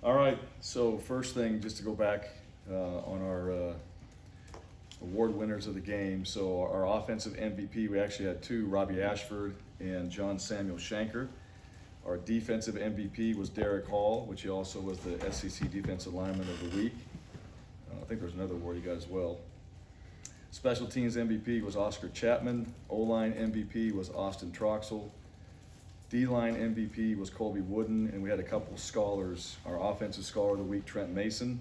All right, so first thing, just to go back on our award winners of the game. So our offensive MVP, we actually had two, Robbie Ashford and John Samuel Shanker. Our defensive MVP was Derek Hall, which he also was the SEC Defensive Lineman of the Week. I think there's another award he got as well. Special Teams MVP was Oscar Chapman. O-Line MVP was Austin Troxel. D-Line MVP was Colby Wooden, and we had a couple of scholars. Our Offensive Scholar of the Week, Trent Mason,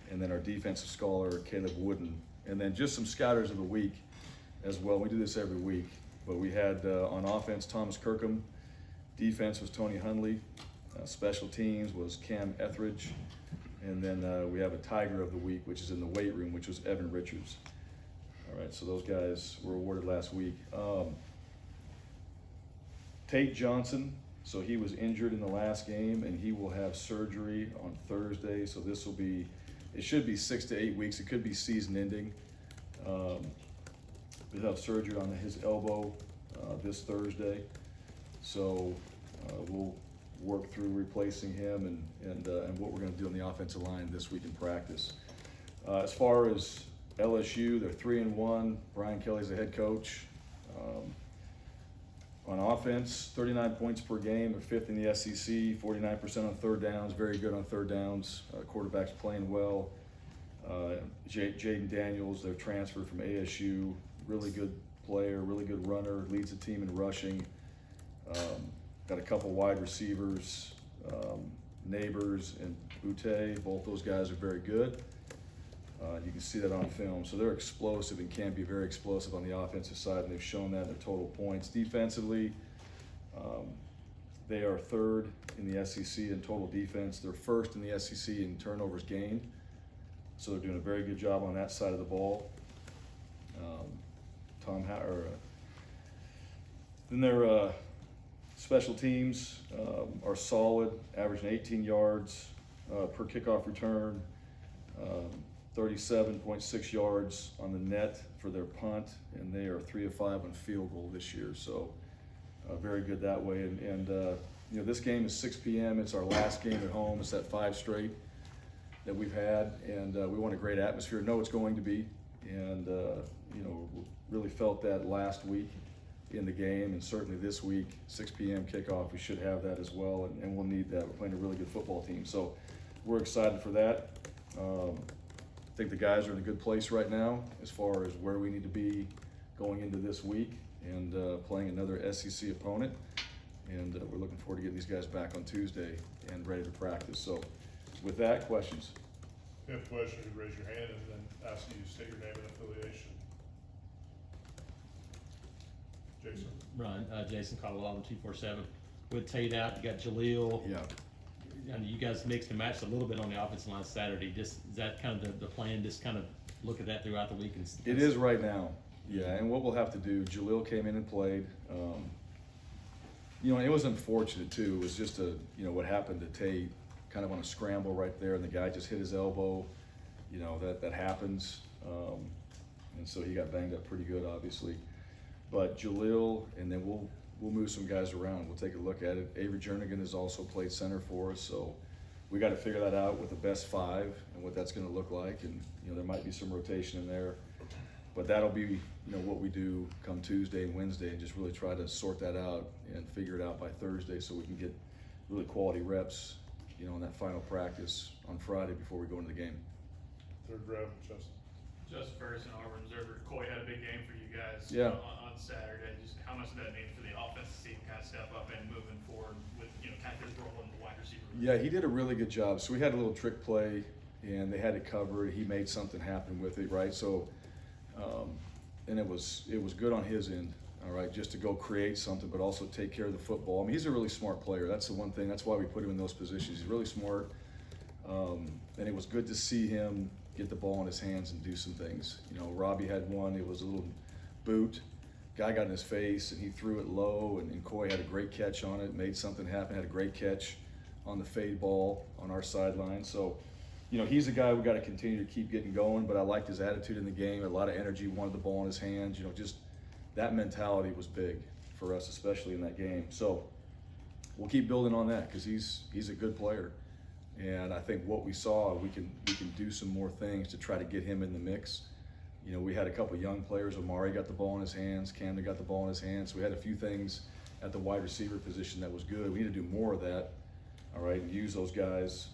and then our Defensive Scholar, Caleb Wooden. And then just some Scouters of the Week as well. We do this every week, but we had on offense, Thomas Kirkham. Defense was Tony Hundley. Special Teams was Cam Etheridge. And then we have a Tiger of the Week, which is in the weight room, which was Evan Richards. All right, so those guys were awarded last week. Tate Johnson, so he was injured in the last game, and he will have surgery on Thursday. So this will be, it should be 6 to 8 weeks. It could be season ending. He'll have surgery on his elbow this Thursday. So we'll work through replacing him and what we're going to do on the offensive line this week in practice. As far as LSU, they're 3-1. Brian Kelly's the head coach. On offense, 39 points per game, they're 5th in the SEC, 49% on third downs, very good on third downs. Quarterback's playing well. Jaden Daniels, they're transferred from ASU, really good player, really good runner, leads the team in rushing. Got a couple wide receivers, Neighbors and Ute, both those guys are very good. You can see that on film. So they're explosive and can be very explosive on the offensive side, and they've shown that in their total points. Defensively, they are 3rd in the SEC in total defense. They're 1st in the SEC in turnovers gained. So they're doing a very good job on that side of the ball. Then their special teams are solid, averaging 18 yards per kickoff return. 37.6 yards on the net for their punt, and they are 3 of 5 on field goal this year. So very good that way. And you know, this game is 6 p.m. It's our last game at home. It's that 5 straight that we've had, and we want a great atmosphere. Know it's going to be, and you know, really felt that last week in the game, and certainly this week, 6 p.m. kickoff. We should have that as well, and we'll need that. We're playing a really good football team, so we're excited for that. I think the guys are in a good place right now as far as where we need to be going into this week and playing another SEC opponent. And we're looking forward to getting these guys back on Tuesday and ready to practice. So with that, questions? If you have questions, you raise your hand and then ask you to state your name and affiliation. Jason. Ryan, Jason Caldwell, Auburn 247. With Tate out, you got Jaleel. Yeah. And you guys mixed and matched a little bit on the offensive line Saturday. Just is that kind of the plan? Just kind of look at that throughout the week. It is right now, yeah. And what we'll have to do, Jaleel came in and played. You know, it was unfortunate too. It was just what happened to Tate, kind of on a scramble right there, and the guy just hit his elbow. You know, that happens, and so he got banged up pretty good, obviously. But Jaleel, and then we'll move some guys around. We'll take a look at it. Avery Jernigan has also played center for us, so we got to figure that out with the best 5 and what that's going to look like. And you know, there might be some rotation in there, but that'll be what we do come Tuesday and Wednesday, and just really try to sort that out and figure it out by Thursday, so we can get really quality reps, in that final practice on Friday before we go into the game. Third row, Justin. Justin Ferguson, Auburn Observer. Coy had a big game for you guys on Saturday. Just how much does that mean for the offense to see him kind of step up and moving forward with kind of his role in the wide receiver? Yeah, he did a really good job. So we had a little trick play, and they had it covered. He made something happen with it, right? So, and it was good on his end, all right, just to go create something, but also take care of the football. I mean, he's a really smart player. That's the one thing. That's why we put him in those positions. He's really smart, and it was good to see him get the ball in his hands and do some things. Robbie had one. It was a little boot. Guy got in his face, and he threw it low, and Coy had a great catch on it, made something happen, had a great catch on the fade ball on our sideline. So, he's a guy we got to continue to keep getting going, but I liked his attitude in the game, a lot of energy, wanted the ball in his hands. Just that mentality was big for us, especially in that game. So we'll keep building on that because he's a good player. And I think what we saw, we can do some more things to try to get him in the mix. You know, we had a couple young players. Omari got the ball in his hands. Camden got the ball in his hands. So we had a few things at the wide receiver position that was good. We need to do more of that, all right, and use those guys.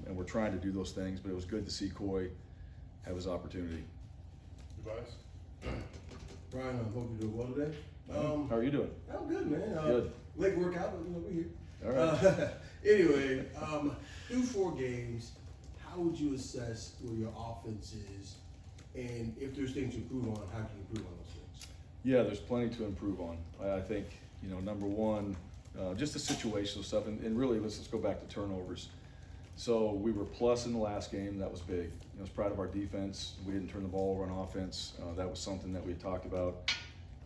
And we're trying to do those things, but it was good to see Coy have his opportunity. Advice? Bryan, I hope you're doing well today. How are you doing? I'm good, man. Good. Late workout, but we're here. All right. Anyway, through 4 games, how would you assess where your offense is, and if there's things to improve on, how can you improve on those things? Yeah, there's plenty to improve on. I think, you know, number one, just the situational stuff, and really let's go back to turnovers. So we were plus in the last game. That was big. You know, I was proud of our defense. We didn't turn the ball over on offense. That was something that we had talked about,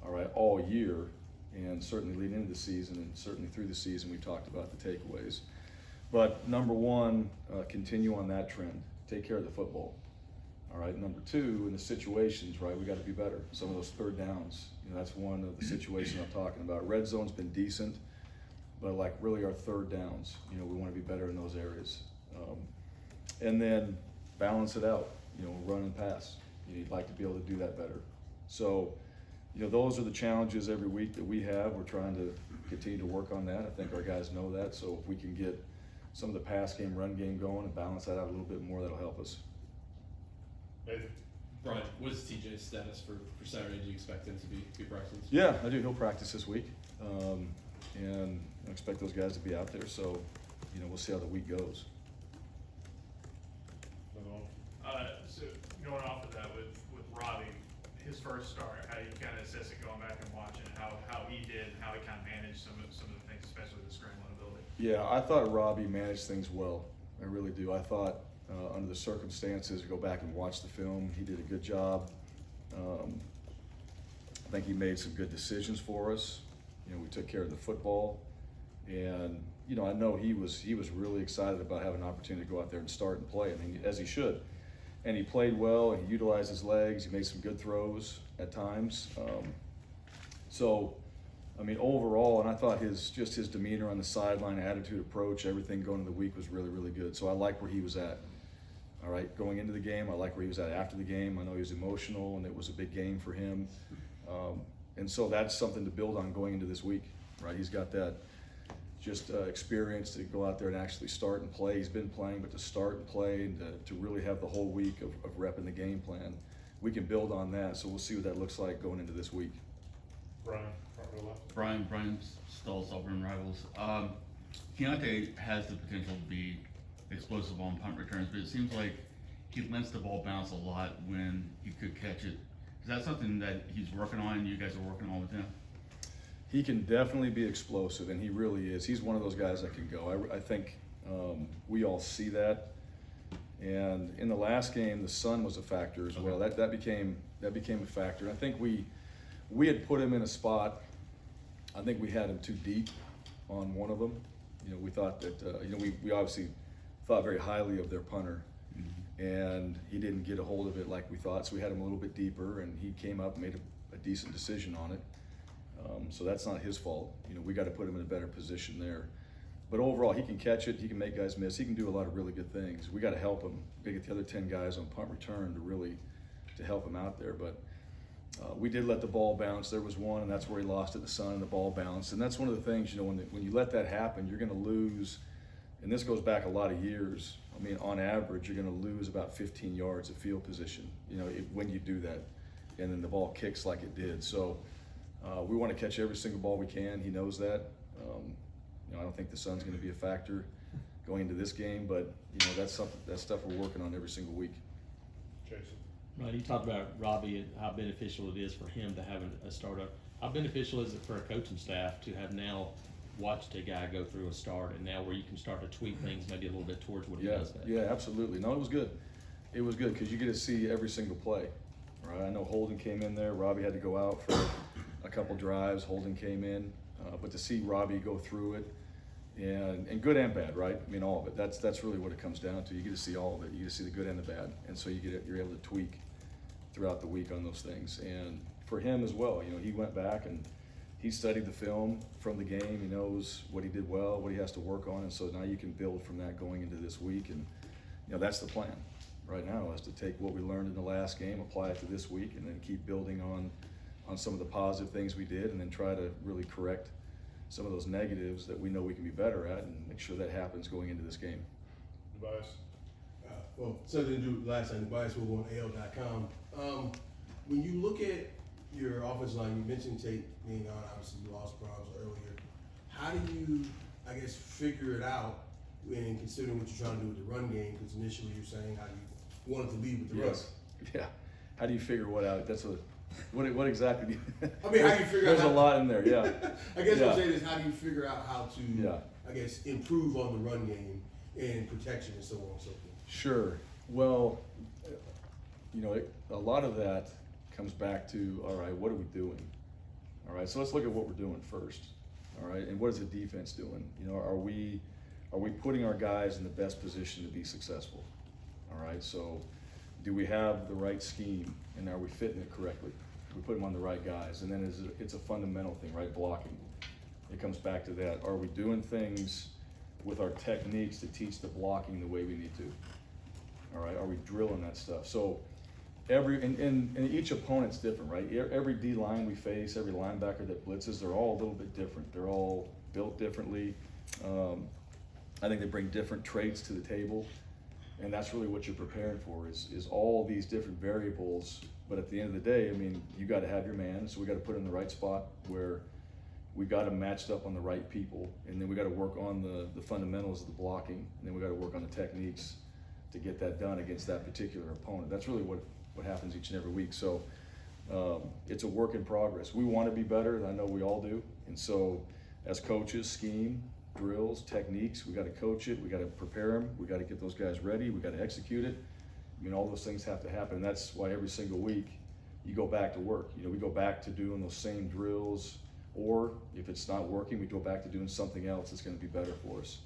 all right, all year, and certainly leading into the season, and certainly through the season we talked about the takeaways. But number one, continue on that trend. Take care of the football. All right. Number two, in the situations, right, we got to be better. Some of those third downs, you know, that's one of the situations I'm talking about. Red zone's been decent, but like really our third downs, you know, we want to be better in those areas. And then balance it out, you know, run and pass. You'd like to be able to do that better. So, you know, those are the challenges every week that we have. We're trying to continue to work on that. I think our guys know that. So if we can get some of the pass game, run game going and balance that out a little bit more, that'll help us. Nathan? Bryan, what is TJ's status for Saturday? Do you expect him to be practicing? Yeah, I do. He'll practice this week. And I expect those guys to be out there. So, you know, we'll see how the week goes. Another one? So going off of that with Robbie, his first start, how you kind of assess it going back and watching how he did, and how he kind of managed some of the things, especially with the scrambling ability. Yeah, I thought Robbie managed things well. I really do. I thought under the circumstances, go back and watch the film, he did a good job. I think he made some good decisions for us. You know, we took care of the football, and you know, I know he was really excited about having an opportunity to go out there and start and play, and as he should. And he played well, and he utilized his legs. He made some good throws at times. So, I mean, overall, and I thought his demeanor on the sideline, attitude, approach, everything going into the week was really, really good. So I like where he was at. All right, going into the game, I like where he was at after the game. I know he was emotional, and it was a big game for him. And so that's something to build on going into this week, right? He's got that experience to go out there and actually start and play. He's been playing, but to start and play and to really have the whole week of repping the game plan, we can build on that. So we'll see what that looks like going into this week. Bryan, front row left. Brian Stull's Auburn rivals. Keontae has the potential to be explosive on punt returns, but it seems like he lets the ball bounce a lot when he could catch it. Is that something that he's working on, you guys are working on with him? He can definitely be explosive, and he really is. He's one of those guys that can go. I think we all see that. And in the last game, the sun was a factor as well. That became a factor. And I think we had put him in a spot. I think we had him too deep on one of them. You know, we thought that we obviously thought very highly of their punter, and he didn't get a hold of it like we thought. So we had him a little bit deeper, and he came up and made a decent decision on it. So that's not his fault. You know, we got to put him in a better position there. But overall, he can catch it. He can make guys miss. He can do a lot of really good things. We got to help him. We got to get the other 10 guys on punt return to help him out there. But we did let the ball bounce. There was one, and that's where he lost it. The sun and the ball bounced. And that's one of the things, you know, when you let that happen, you're going to lose. And this goes back a lot of years. I mean, on average, you're going to lose about 15 yards of field position. You know, when you do that, and then the ball kicks like it did. So. We want to catch every single ball we can. He knows that. You know, I don't think the sun's going to be a factor going into this game, but you know, that's stuff we're working on every single week. Jason? Right, you talked about Robbie and how beneficial it is for him to have a startup. How beneficial is it for a coaching staff to have now watched a guy go through a start, and now where you can start to tweak things maybe a little bit towards what he does best? Yeah, absolutely. No, it was good. It was good because you get to see every single play. Right? I know Holden came in there. Robbie had to go out for a couple drives. Holden came in, but to see Robbie go through it, and good and bad, right? I mean, all of it. That's really what it comes down to. You get to see all of it. You get to see the good and the bad, and so you're able to tweak throughout the week on those things. And for him as well, you know, he went back and he studied the film from the game. He knows what he did well, what he has to work on, and so now you can build from that going into this week. And that's the plan right now, is to take what we learned in the last game, apply it to this week, and then keep building on some of the positive things we did, and then try to really correct some of those negatives that we know we can be better at, and make sure that happens going into this game. Tobias? Well, something to do last time, Tobias will go on AL.com. When you look at your offensive line, you mentioned Tate being on, obviously you lost Brahms earlier. How do you, I guess, figure it out when considering what you're trying to do with the run game? Because initially you're saying how you wanted to lead with the Yes. Yeah. How do you figure what out? What exactly do you? I mean, how do you figure out? There's a lot in there. Yeah. I guess what Yeah. I'm saying is, how do you figure out how to, Yeah. I guess, improve on the run game and protection and so on and so forth? Sure. Well, a lot of that comes back to, all right, what are we doing? All right, so let's look at what we're doing first. All right, and what is the defense doing? Are we putting our guys in the best position to be successful? All right, so do we have the right scheme, and are we fitting it correctly? We put them on the right guys, and then it's a fundamental thing, right? Blocking. It comes back to that. Are we doing things with our techniques to teach the blocking the way we need to? All right, are we drilling that stuff? So and each opponent's different, right? Every D line we face, every linebacker that blitzes, they're all a little bit different. They're all built differently. I think they bring different traits to the table, and that's really what you're preparing for is all these different variables. But at the end of the day, I mean, you got to have your man, so we got to put him in the right spot where we got him matched up on the right people, and then we got to work on the fundamentals of the blocking, and then we got to work on the techniques to get that done against that particular opponent. That's really what happens each and every week. So it's a work in progress. We want to be better, and I know we all do. And so as coaches, scheme, drills, techniques, we got to coach it, we got to prepare them, we got to get those guys ready, we got to execute it. I mean, all those things have to happen. And that's why every single week you go back to work. We go back to doing those same drills, or if it's not working, we go back to doing something else that's going to be better for us,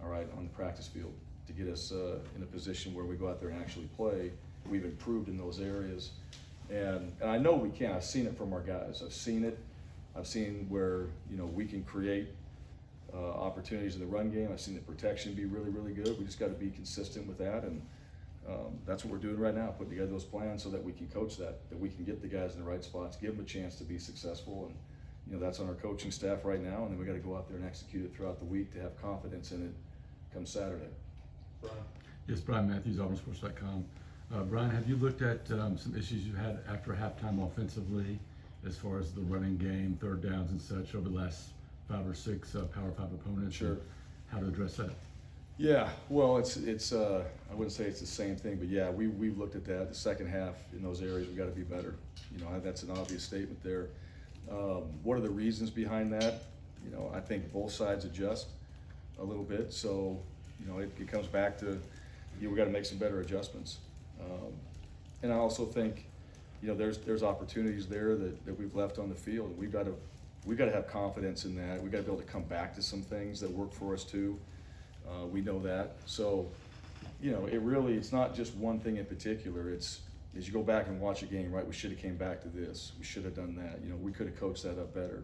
all right, on the practice field, to get us in a position where we go out there and actually play. We've improved in those areas, and I know we can. I've seen it from our guys. I've seen it. I've seen where we can create opportunities in the run game. I've seen the protection be really, really good. We just got to be consistent with that, and that's what we're doing right now, putting together those plans so that we can coach that we can get the guys in the right spots, give them a chance to be successful, and that's on our coaching staff right now. And then we got to go out there and execute it throughout the week to have confidence in it come Saturday. Bryan? Yes, Brian Matthews, AuburnSports.com. Brian, have you looked at some issues you had after halftime offensively, as far as the running game, third downs and such, over the last 5 or 6 Power 5 opponents? Sure. And how to address that? Yeah, well, it's I wouldn't say it's the same thing, but yeah, we've looked at that. The second half in those areas, we got to be better. That's an obvious statement there. What are the reasons behind that? I think both sides adjust a little bit, so it comes back to we got to make some better adjustments. And I also think there's opportunities there that we've left on the field. We've got to have confidence in that. We've got to be able to come back to some things that work for us too. We know that. So, it's not just one thing in particular. It's as you go back and watch a game, right? We should have came back to this. We should have done that. We could have coached that up better.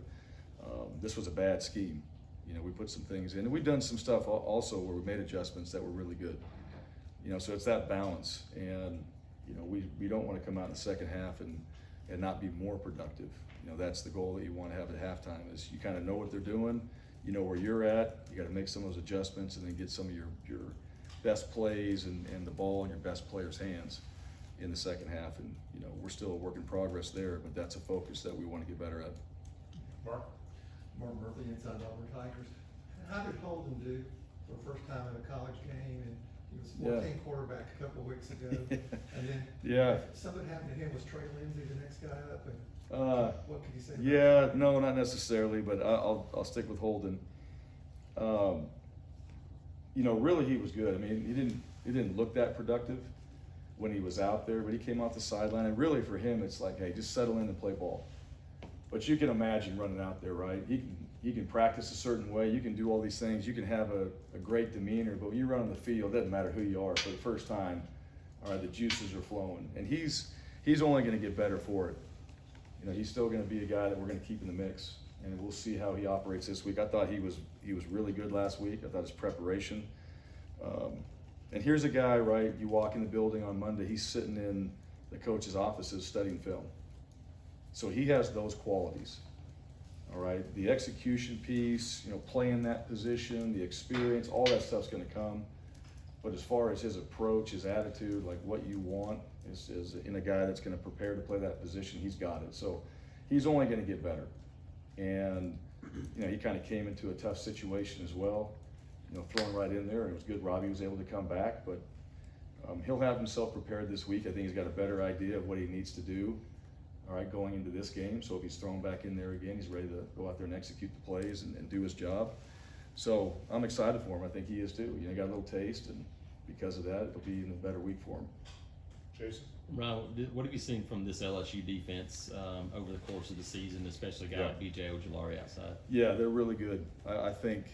This was a bad scheme. We put some things in, and we've done some stuff also where we made adjustments that were really good. So it's that balance, and we don't want to come out in the second half and not be more productive. That's the goal that you want to have at halftime, is you kind of know what they're doing, where you're at. You got to make some of those adjustments and then get some of your best plays and the ball in your best players' hands in the second half. And we're still a work in progress there, but that's a focus that we want to get better at. Mark? Mark Murphy, Inside Auburn Tigers. How did Holden do for the first time in a college game? And he was 14 quarterback a couple of weeks ago. And then something happened to him. Was Trey Lindsey the next guy up? And what can you say? Yeah, no, not necessarily, but I'll stick with Holden. Really he was good. I mean, he didn't look that productive when he was out there, but he came off the sideline, and really for him, it's like, hey, just settle in and play ball. But you can imagine running out there, right? He can practice a certain way. You can do all these things. You can have a great demeanor, but when you run on the field, it doesn't matter who you are. For the first time, all right, the juices are flowing, and he's only going to get better for it. He's still going to be a guy that we're going to keep in the mix. and we'll see how he operates this week. I thought he was really good last week. I thought his preparation. And here's a guy, right? You walk in the building on Monday, he's sitting in the coach's offices studying film. So he has those qualities. All right, the execution piece, playing that position, the experience, all that stuff's going to come. But as far as his approach, his attitude, like what you want is in a guy that's going to prepare to play that position, he's got it. So he's only going to get better. And he kind of came into a tough situation as well, throwing right in there. And it was good Robbie was able to come back, but he'll have himself prepared this week. I think he's got a better idea of what he needs to do. All right, going into this game. So if he's thrown back in there again, he's ready to go out there and execute the plays and do his job. So I'm excited for him. I think he is too. He got a little taste, and because of that, it'll be even a better week for him. Jason? Ryan, what have you seen from this LSU defense over the course of the season, especially a guy like BJ Ojulari outside? Yeah, they're really good. I think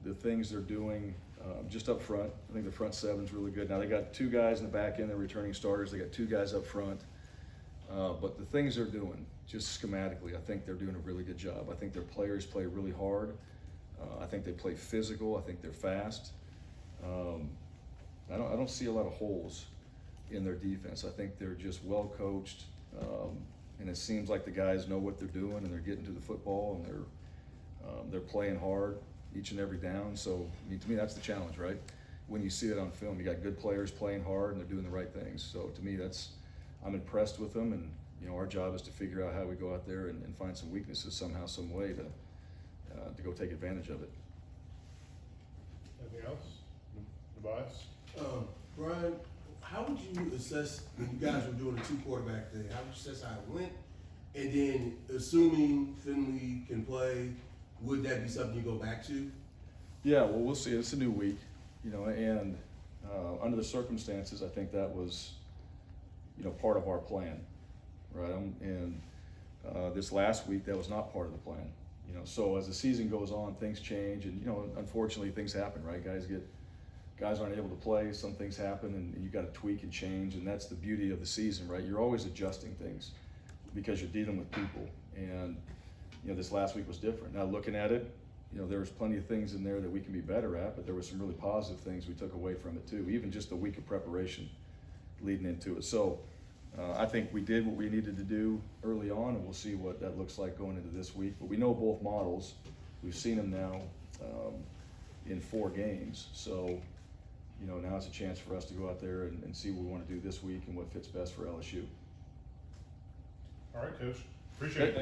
the things they're doing just up front, I think the front seven's really good. Now they got 2 guys in the back end, they're returning starters. They got 2 guys up front. But the things they're doing, just schematically, I think they're doing a really good job. I think their players play really hard. I think they play physical. I think they're fast. I don't see a lot of holes in their defense. I think they're just well coached, and it seems like the guys know what they're doing, and they're getting to the football, and they're playing hard each and every down. So to me, that's the challenge, right? When you see it on film, you got good players playing hard, and they're doing the right things. So to me, I'm impressed with them, and our job is to figure out how we go out there and find some weaknesses somehow, some way to go take advantage of it. Anything else? Tobias? Bryan, how would you assess when you guys were doing the 2 quarterback thing? How would you assess how it went? And then, assuming Finley can play, would that be something you go back to? Yeah, well, we'll see. It's a new week, and under the circumstances, I think that was part of our plan, right? And this last week, that was not part of the plan. So as the season goes on, things change, and unfortunately, things happen, right? Guys aren't able to play. Some things happen, and you got to tweak and change, and that's the beauty of the season, right? You're always adjusting things because you're dealing with people, and this last week was different. Now looking at it, there was plenty of things in there that we can be better at, but there were some really positive things we took away from it too. Even just a week of preparation leading into it. So I think we did what we needed to do early on, and we'll see what that looks like going into this week. But we know both models. We've seen them now in 4 games. So, now it's a chance for us to go out there and see what we want to do this week and what fits best for LSU. All right, Coach. Appreciate it.